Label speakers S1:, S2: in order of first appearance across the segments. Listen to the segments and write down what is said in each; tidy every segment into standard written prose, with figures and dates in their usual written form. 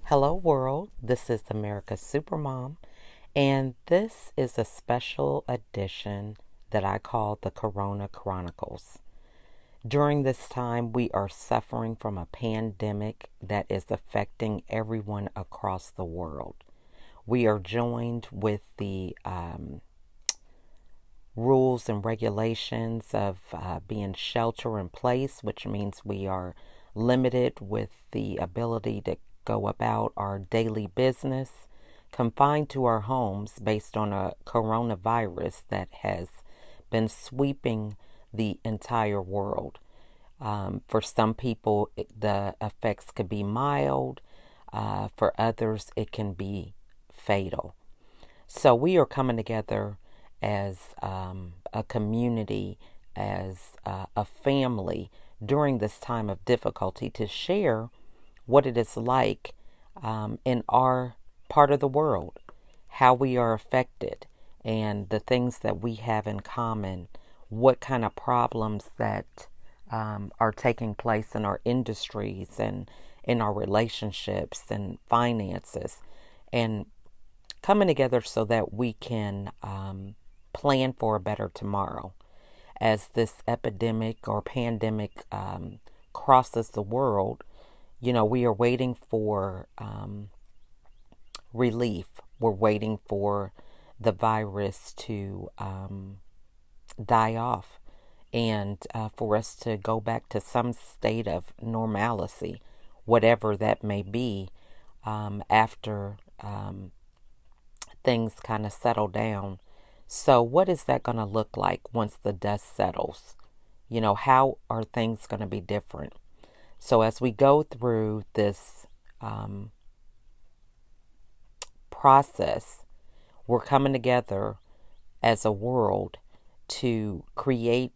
S1: Hello, world. This is America's Supermom, and this is a special edition that I call the Corona Chronicles. During this time, we are suffering from a pandemic that is affecting everyone across the world. We are joined with the rules and regulations of being shelter in place, which means we are limited with the ability to go about our daily business, confined to our homes based on a coronavirus that has been sweeping the entire world. For some people, the effects could be mild. For others, it can be fatal. So we are coming together as a community, as a family during this time of difficulty to share what it is like in our part of the world, how we are affected, and the things that we have in common, what kind of problems that are taking place in our industries and in our relationships and finances, and coming together so that we can plan for a better tomorrow. As this epidemic or pandemic crosses the world, we are waiting for relief. We're waiting for the virus to die off and for us to go back to some state of normalcy, whatever that may be, after things kind of settle down. So, what is that going to look like once the dust settles? How are things going to be different? So, as we go through this process, we're coming together as a world to create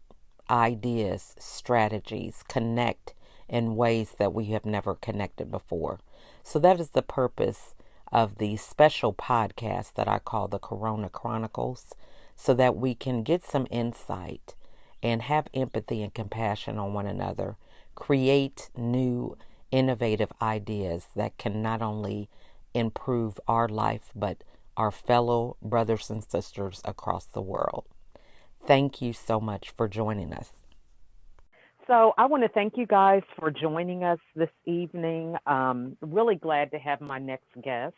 S1: ideas, strategies, connect in ways that we have never connected before. So, that is the purpose of the special podcast that I call the Corona Chronicles, so that we can get some insight and have empathy and compassion on one another, create new innovative ideas that can not only improve our life, but our fellow brothers and sisters across the world. Thank you so much for joining us.
S2: So I want to thank you guys for joining us this evening. Really glad to have my next guest,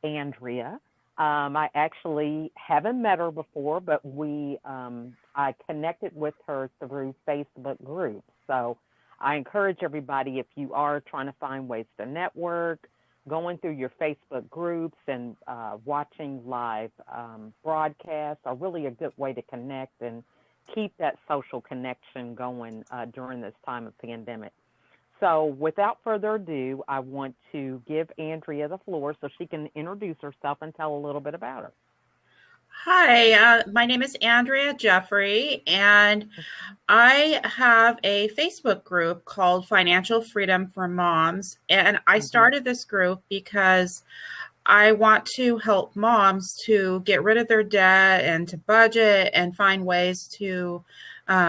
S2: Andrea. I actually haven't met her before, but I connected with her through Facebook groups. So I encourage everybody, if you are trying to find ways to network, going through your Facebook groups and watching live broadcasts are really a good way to connect and keep that social connection going during this time of pandemic. So without further ado, I want to give Andrea the floor so she can introduce herself and tell a little bit about her.
S3: Hi, my name is Andrea Djafri, and I have a Facebook group called Financial Freedom for Moms. And I started this group because I want to help moms to get rid of their debt and to budget and find ways to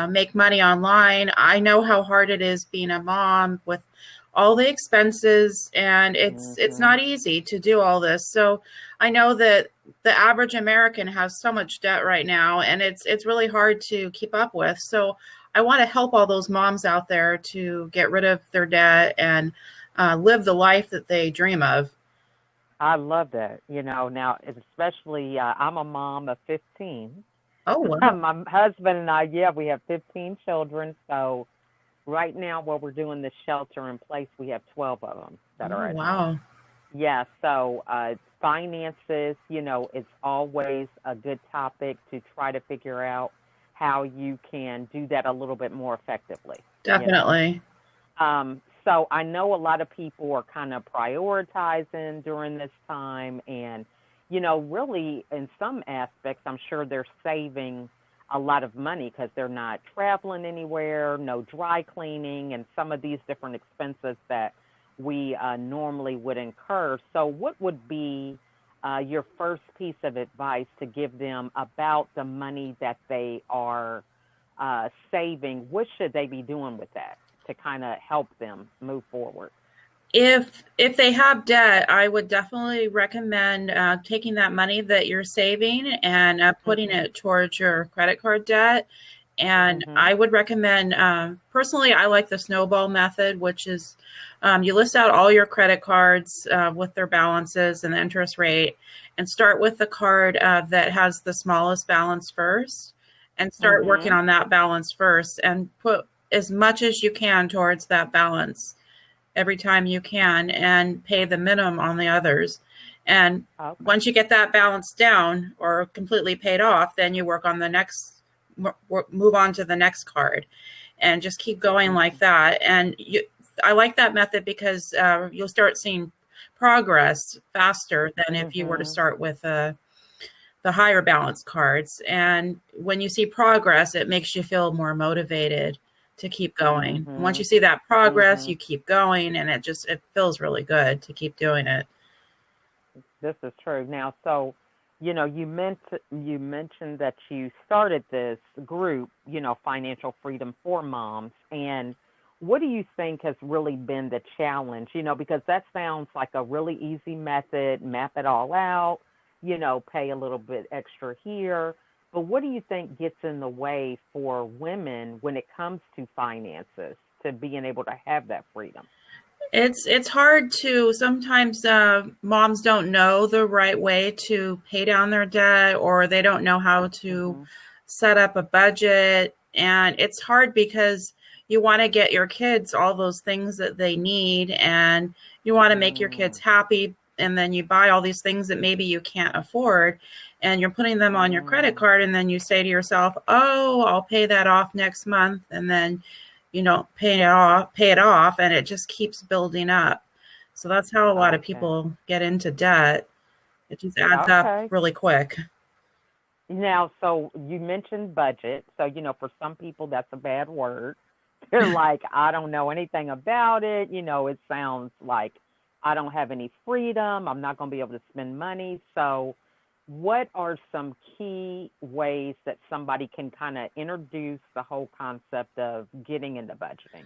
S3: make money online. I know how hard it is being a mom with all the expenses, and it's not easy to do all this. So I know that the average American has so much debt right now, and it's really hard to keep up with. So I want to help all those moms out there to get rid of their debt and live the life that they dream of.
S2: I love that. Now, especially I'm a mom of 15.
S3: Oh, wow.
S2: My husband and I, yeah, we have 15 children. So right now, while we're doing the shelter in place, we have 12 of them that are at home.
S3: Wow.
S2: Yeah, so finances, it's always a good topic to try to figure out how you can do that a little bit more effectively.
S3: Definitely.
S2: So I know a lot of people are kind of prioritizing during this time, and, really in some aspects, I'm sure they're saving a lot of money because they're not traveling anywhere, no dry cleaning, and some of these different expenses that we normally would incur. So what would be your first piece of advice to give them about the money that they are saving? What should they be doing with that to kind of help them move forward?
S3: If they have debt, I would definitely recommend taking that money that you're saving and putting
S2: Mhm.
S3: it towards your credit card debt. And
S2: Mhm.
S3: I would recommend, personally, I like the snowball method, which is you list out all your credit cards with their balances and the interest rate, and start with the card that has the smallest balance first, and start working
S2: Mhm.
S3: on that balance first, and put as much as you can towards that balance every time you can, and pay the minimum on the others. And
S2: Okay.
S3: once you get that balance down or completely paid off, then you work on the next, move on to the next card, and just keep going like
S2: Mhm.
S3: that. And I like that method because you'll start seeing progress faster than if you were to
S2: Mhm.
S3: start with the higher balance cards. And when you see progress, it makes you feel more motivated to keep going. Once you
S2: Mhm.
S3: see that progress, you
S2: Mhm.
S3: keep going, and it feels really good to keep doing it.
S2: This is true. Now, so, you mentioned that you started this group, Financial Freedom for Moms, and what do you think has really been the challenge? Because that sounds like a really easy method, map it all out, pay a little bit extra here. But what do you think gets in the way for women when it comes to finances to being able to have that freedom?
S3: It's hard to sometimes moms don't know the right way to pay down their debt, or they don't know how to
S2: Mhm.
S3: set up a budget. And it's hard because you want to get your kids all those things that they need, and you want to make your kids
S2: Mm.
S3: happy, and then you buy all these things that maybe you can't afford, and you're putting them on your credit
S2: Mm.
S3: card, and then you say to yourself, "Oh, I'll pay that off next month," and then pay it off, and it just keeps building up. So that's how a lot of
S2: Okay.
S3: people get into debt. It just adds up
S2: Okay.
S3: really quick.
S2: Now, so you mentioned budget. So, for some people, that's a bad word. They're like, I don't know anything about it. It sounds like I don't have any freedom. I'm not going to be able to spend money. So, what are some key ways that somebody can kind of introduce the whole concept of getting into budgeting?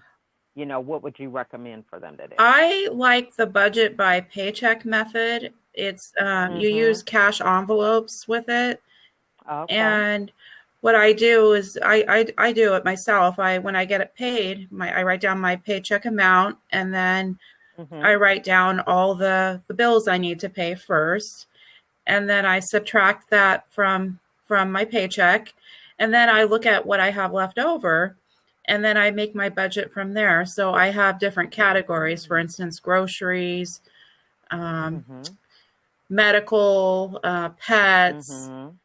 S2: What would you recommend for them to do?
S3: I like the budget by paycheck method. It's you use
S2: Mhm.
S3: cash envelopes with it.
S2: Okay.
S3: And what I do is I do it myself. When I get it paid, I write down my paycheck amount, and then I
S2: Mhm.
S3: write down all the bills I need to pay first, and then I subtract that from my paycheck, and then I look at what I have left over, and then I make my budget from there. So I have different categories, for
S2: Mm.
S3: instance, groceries, um,
S2: Mhm.
S3: medical, pets,
S2: Mhm.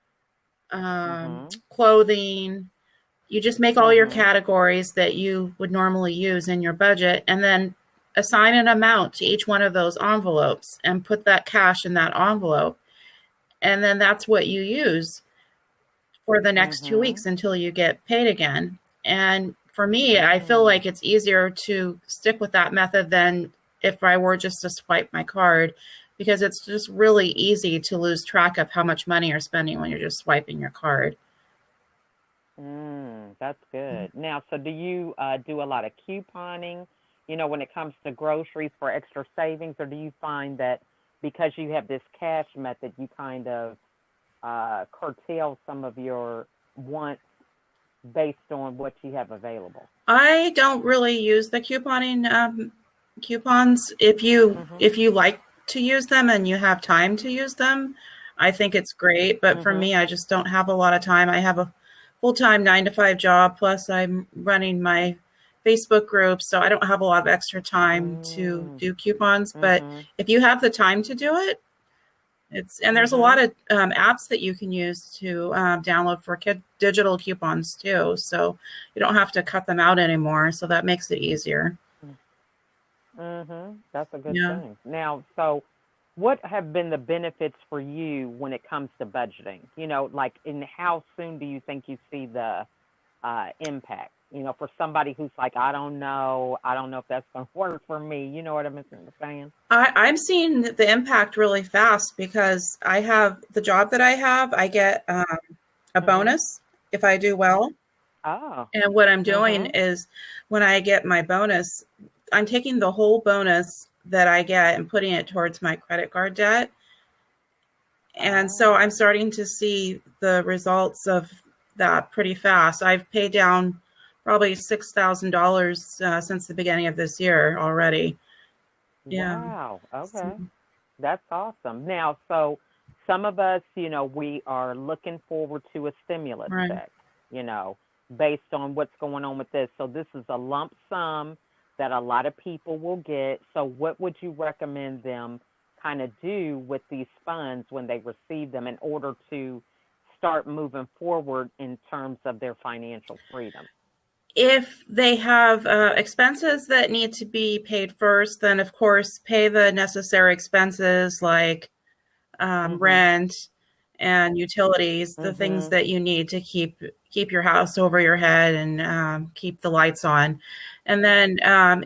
S2: Mhm.
S3: clothing. You just make all your
S2: Mhm.
S3: categories that you would normally use in your budget, and then assign an amount to each one of those envelopes and put that cash in that envelope. And then that's what you use for the next 2 weeks
S2: Mhm.
S3: until you get paid again. And for me, I feel
S2: Mm.
S3: like it's easier to stick with that method than if I were just to swipe my card, because it's just really easy to lose track of how much money you're spending when you're just swiping your card.
S2: That's good. Now, so do you do a lot of couponing, when it comes to groceries for extra savings, or do you find that because you have this cash method, you kind of curtail some of your wants based on what you have available?
S3: I don't really use the couponing coupons.
S2: Mhm.
S3: If you like to use them and you have time to use them, I think it's great. But for
S2: Mhm.
S3: me, I just don't have a lot of time. I have a full-time 9 to 5 job, plus I'm running my Facebook group, so I don't have a lot of extra time to
S2: Mm.
S3: do coupons. But
S2: Mhm.
S3: if you have the time to do it, there's a lot
S2: Mhm.
S3: of apps that you can use to download for digital coupons too. So you don't have to cut them out anymore. So that makes it easier.
S2: That's a good
S3: Yeah.
S2: thing. Now, so what have been the benefits for you when it comes to budgeting? Like in how soon do you think you see the impact? For somebody who's like, I don't know if that's going to work for me. You know what I'm saying?
S3: I'm seeing the impact really fast because I have the job that I have. I get a
S2: Mhm.
S3: bonus if I do well.
S2: Oh.
S3: And what I'm doing
S2: Mhm.
S3: is when I get my bonus, I'm taking the whole bonus. that I get and putting it towards my credit card debt. And so I'm
S2: Oh,
S3: starting to see the results of that pretty fast. I've paid down probably $6,000 since the beginning of this year already. Yeah.
S2: wow.
S3: So,
S2: Okay. That's awesome. Now, so some of us, we are looking forward to a stimulus
S3: right.
S2: check, you know, based on what's going on with this. So this is a lump sum that a lot of people will get. So what would you recommend them kind of do with these funds when they receive them in order to start moving forward in terms of their financial freedom?
S3: If they have expenses that need to be paid first, then of course pay the necessary expenses like
S2: Mhm.
S3: rent and utilities, the things
S2: Mhm.
S3: that you need to keep your house over your head and keep the lights on. And then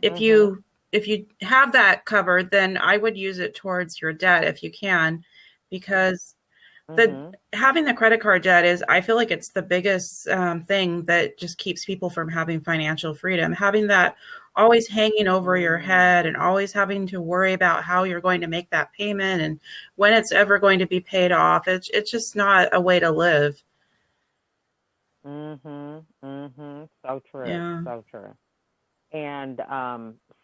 S2: Mhm.
S3: if you have that covered, then I would use it towards your debt if you can, because the
S2: Mhm.
S3: having the credit card debt is, I feel like it's the biggest thing that just keeps people from having financial freedom. Having that always hanging over your
S2: Mm.
S3: head and always having to worry about how you're going to make that payment and when it's ever going to be paid off. It's just not a way to live.
S2: Mhm. Mhm. So true.
S3: Yeah.
S2: So true. And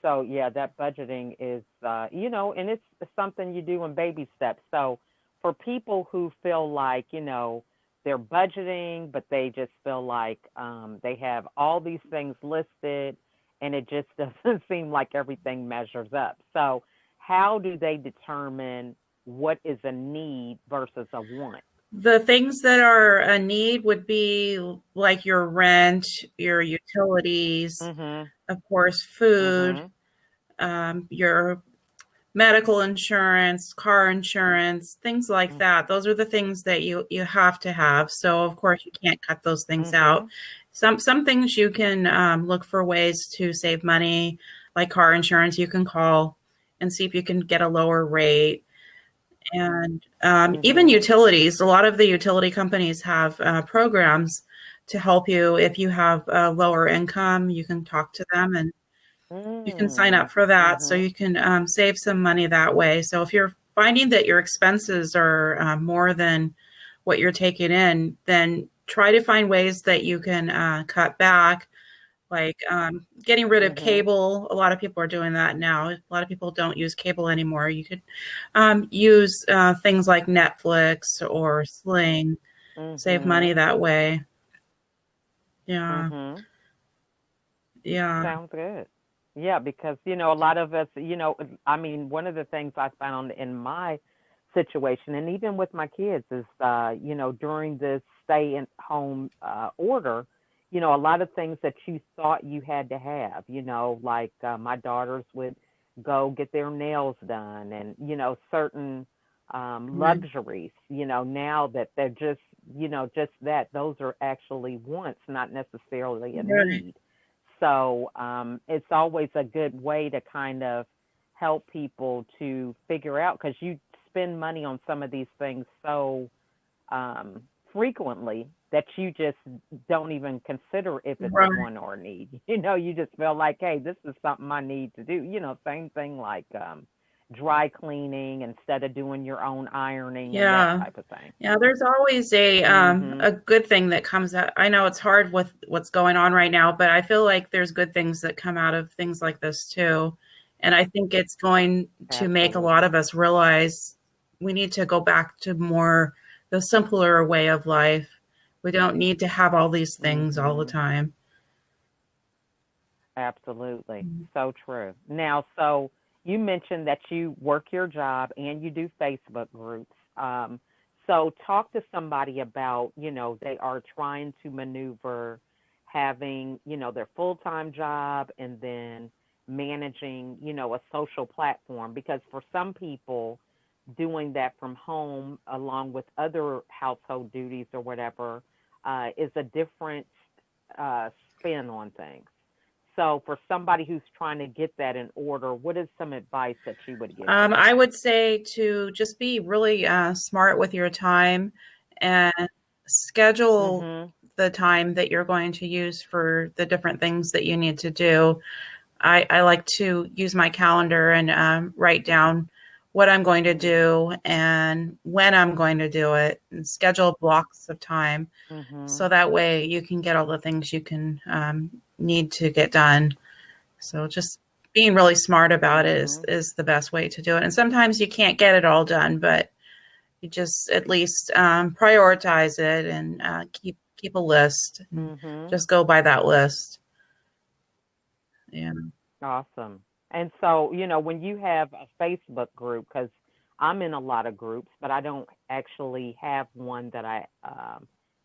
S2: so yeah, that budgeting is and it's something you do in baby steps. So for people who feel like, they're budgeting, but they just feel like they have all these things listed and it just doesn't seem like everything measures up. So how do they determine what is a need versus a want?
S3: The things that are a need would be like your rent, your utilities,
S2: Mhm.
S3: of course, food,
S2: Mhm.
S3: your medical insurance, car insurance, things like that. Those are the things that you have to have. So of course you can't cut those things out.
S2: Mhm.
S3: Some things you can look for ways to save money, like car insurance. You can call and see if you can get a lower rate. And even
S2: Mhm.
S3: utilities. A lot of the utility companies have programs to help you if you have a lower income. You can talk to them and you can sign up
S2: Mm.
S3: for that so
S2: Mhm.
S3: you can save some money that way. So if you're finding that your expenses are more than what you're taking in, then try to find ways that you can cut back, like getting rid of
S2: Mhm.
S3: cable. A lot of people are doing that now. A lot of people don't use cable anymore. You could use things like Netflix or Sling, save money
S2: Mhm.
S3: that way. Yeah,
S2: Mhm.
S3: yeah,
S2: Sounds good. Yeah, because a lot of us, I mean, one of the things I found in my situation, and even with my kids, is during this stay at home order, a lot of things that you thought you had to have, like my daughters would go get their nails done, and certain
S3: right,
S2: luxuries, now that they're just that those are actually wants, not necessarily a
S3: right,
S2: need. So it's always a good way to kind of help people to figure out because you spend money on some of these things so um, frequently that you just don't even consider if it's a
S3: right.
S2: want or a need. You just feel like, hey, this is something I need to do. Same thing like dry cleaning instead of doing your own ironing and that
S3: Yeah.
S2: type of thing.
S3: Yeah, there's always
S2: Mhm.
S3: a good thing that comes out. I know it's hard with what's going on right now, but I feel like there's good things that come out of things like this too. And I think it's going to make a lot
S2: Absolutely.
S3: of us realize we need to go back to more the simpler way of life. We don't need to have all these things all the
S2: Mhm.
S3: time.
S2: Absolutely. So true. Now, so you mentioned that you work your job and you do Facebook groups. So talk to somebody about, they are trying to maneuver having, their full-time job and then managing, a social platform because for some people doing that from home along with other household duties or whatever is a different uh, spin on things. So, for somebody who's trying to get that in order, what is some advice that you would give them?
S3: I would say to just be really smart with your time and schedule
S2: Mhm.
S3: the time that you're going to use for the different things that you need to do. I like to use my calendar and write down what I'm going to do and when I'm going to do it and schedule blocks of time.
S2: Mhm.
S3: So that way you can get all the things you can need to get done. So just being really smart about it
S2: Mhm.
S3: is the best way to do it. And sometimes you can't get it all done, but you just at least prioritize it and keep a list and
S2: Mhm.
S3: just go by that list. Yeah.
S2: Awesome. And so, when you have a Facebook group, because I'm in a lot of groups, but I don't actually have one that I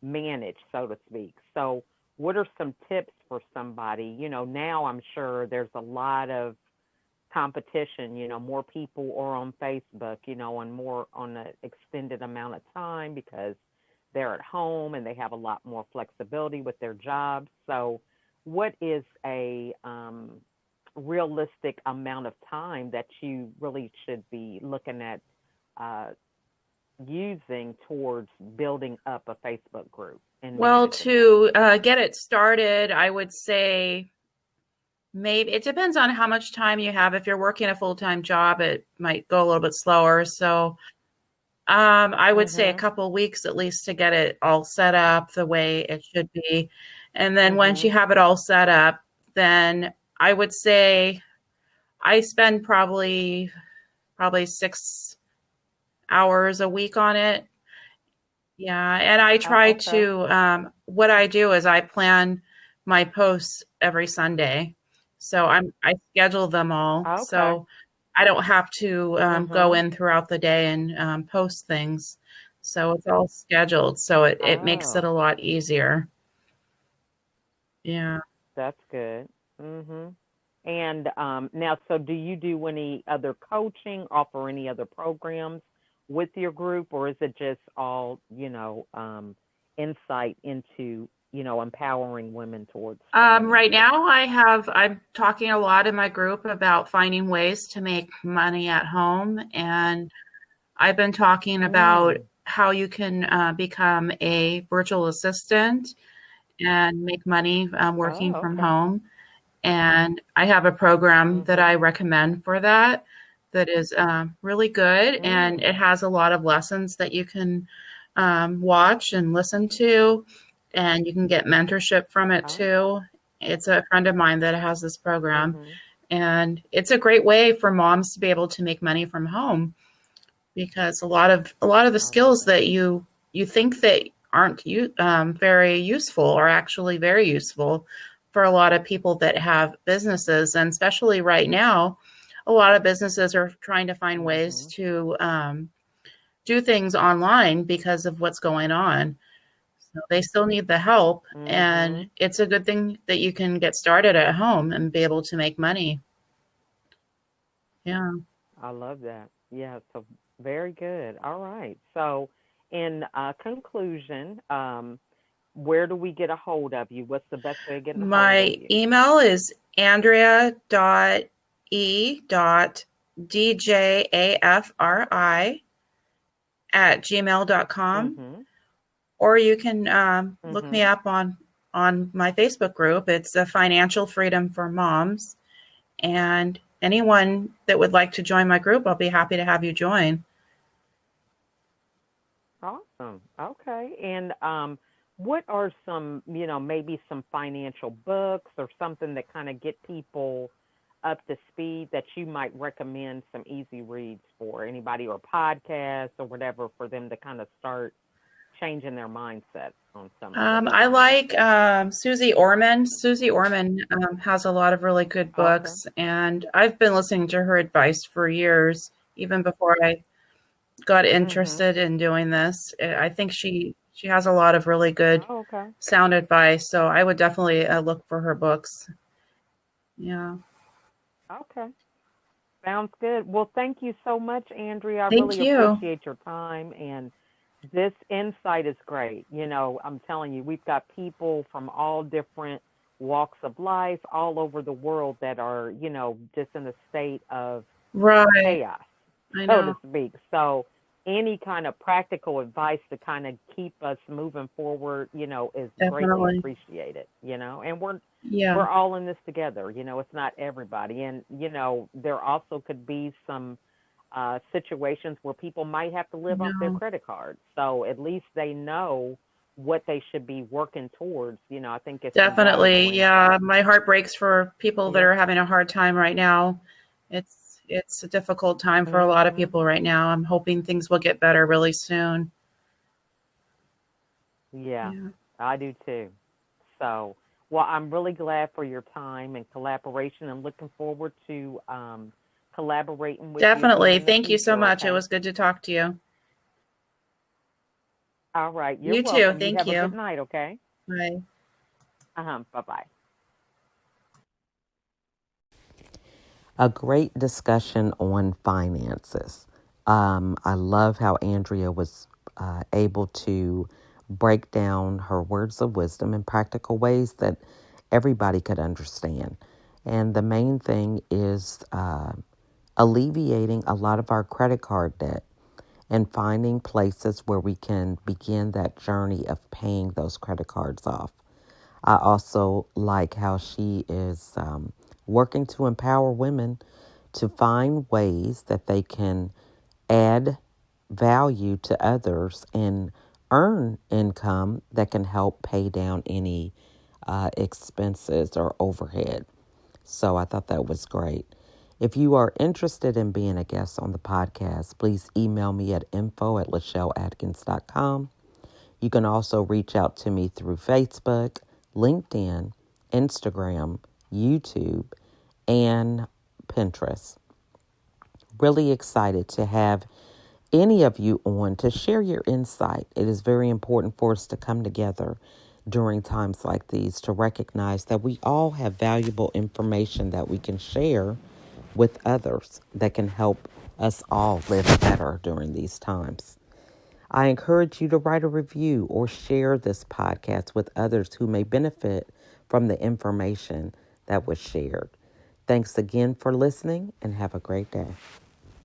S2: manage, so to speak. So, what are some tips for somebody? Now I'm sure there's a lot of competition. More people are on Facebook, and more on an extended amount of time because they're at home and they have a lot more flexibility with their jobs. So, what is a realistic amount of time that you really should be looking at uh, using towards building up a Facebook group and
S3: Well,
S2: managing it?
S3: to get it started, I would say maybe it depends on how much time you have. If you're working a full-time job, it might go a little bit slower. So I would say a
S2: Mhm.
S3: couple weeks at least to get it all set up the way it should be. And then once you
S2: Mhm.
S3: have it all set up, then I would say I spend probably 6 hours a week on it. Yeah, and I
S2: Oh,
S3: try
S2: okay.
S3: to what I do is I plan my posts every Sunday. So I schedule them all.
S2: Okay.
S3: So I don't have to go
S2: Mhm.
S3: in throughout the day and post things. So it's all scheduled. So it makes it
S2: Oh,
S3: a lot easier. Yeah.
S2: that's good. Mhm. And now, so do you do any other coaching, offer any other programs with your group, or is it just all, insight into, empowering women towards
S3: Right
S2: finances?
S3: now, I'm talking a lot in my group about finding ways to make money at home. And I've been talking about
S2: Mm.
S3: how you can become a virtual assistant and make money working
S2: Oh,
S3: from
S2: okay.
S3: home. And I have a program that I
S2: Mhm.
S3: recommend for that that is really good. And it
S2: Mm.
S3: has a lot of lessons that you can watch and listen to. And you can get mentorship from it
S2: Oh.
S3: too. It's a friend of mine that has this program.
S2: Mhm.
S3: And it's a great way for moms to be able to make money from home because a lot of the
S2: I love
S3: skills
S2: that.
S3: that you think that aren't very useful are actually very useful for a lot of people that have businesses, and especially right now, a lot of businesses are trying to find ways
S2: Mhm.
S3: to do things online because of what's going on. So they still need the help, and
S2: Mhm.
S3: it's a good thing that you can get started at home and be able to make money. Yeah.
S2: I love that. Yeah, so very good. All right. So, in conclusion, where do we get a hold of you? What's the best way of getting a hold of
S3: My
S2: you?
S3: email is andrea.e.djafri at gmail.com.
S2: Mhm.
S3: Or you can look me
S2: Mhm.
S3: up on my Facebook group. It's a Financial Freedom for Moms. And anyone that would like to join my group, I'll be happy to have you join.
S2: Awesome. Okay. And what are some, maybe some financial books or something that kind of get people up to speed that you might recommend some easy reads for anybody, or podcasts or whatever, for them to kind of start changing their mindset on some of this
S3: I
S2: finance
S3: like
S2: stuff?
S3: Susie Orman. Susie Orman has a lot of really good
S2: Okay.
S3: books, and I've been listening to her advice for years, even before I got
S2: Mhm.
S3: interested in doing this. I think she has a lot of really good
S2: Oh, okay.
S3: sound advice, so I would definitely look for her books. Yeah.
S2: Okay. Sounds good. Well, thank you so much, Andrea. I
S3: Thank
S2: really
S3: you.
S2: appreciate your time, and this insight is great. I'm telling you, we've got people from all different walks of life all over the world that are, just in a state of
S3: Right.
S2: chaos,
S3: I
S2: so to
S3: know.
S2: speak. So, any kind of practical advice to kind of keep us moving forward, is greatly
S3: Definitely.
S2: appreciated, and
S3: Yeah.
S2: we're all in this together. It's not everybody. And, there also could be some situations where people might have to live off their
S3: No.
S2: credit cards. So at least they know what they should be working towards. I think it's
S3: Definitely.
S2: invaluable. And
S3: Yeah. My heart breaks for people that
S2: yeah.
S3: are having a hard time right now. It's a difficult time for a lot of
S2: Mhm.
S3: people right now. I'm hoping things will get better really soon.
S2: Yeah,
S3: Yeah.
S2: I do too. So, well, I'm really glad for your time and collaboration and looking forward to collaborating with you again
S3: Definitely.
S2: in the
S3: Thank you so
S2: future,
S3: much. It
S2: okay?
S3: was good to talk to you.
S2: All right, you're
S3: You too.
S2: welcome. You
S3: Thank
S2: have a good
S3: you.
S2: night, okay?
S3: Bye.
S2: Bye-bye.
S1: A great discussion on finances. I love how Andrea was able to break down her words of wisdom in practical ways that everybody could understand. And the main thing is alleviating a lot of our credit card debt and finding places where we can begin that journey of paying those credit cards off. I also like how she is working to empower women to find ways that they can add value to others and earn income that can help pay down any expenses or overhead. So I thought that was great. If you are interested in being a guest on the podcast, please email me at info@lachelleatkins.com. You can also reach out to me through Facebook, LinkedIn, Instagram, YouTube, and Pinterest. Really excited to have any of you on to share your insight. It is very important for us to come together during times like these to recognize that we all have valuable information that we can share with others that can help us all live better during these times. I encourage you to write a review or share this podcast with others who may benefit from the information that was shared. Thanks again for listening and have a great day.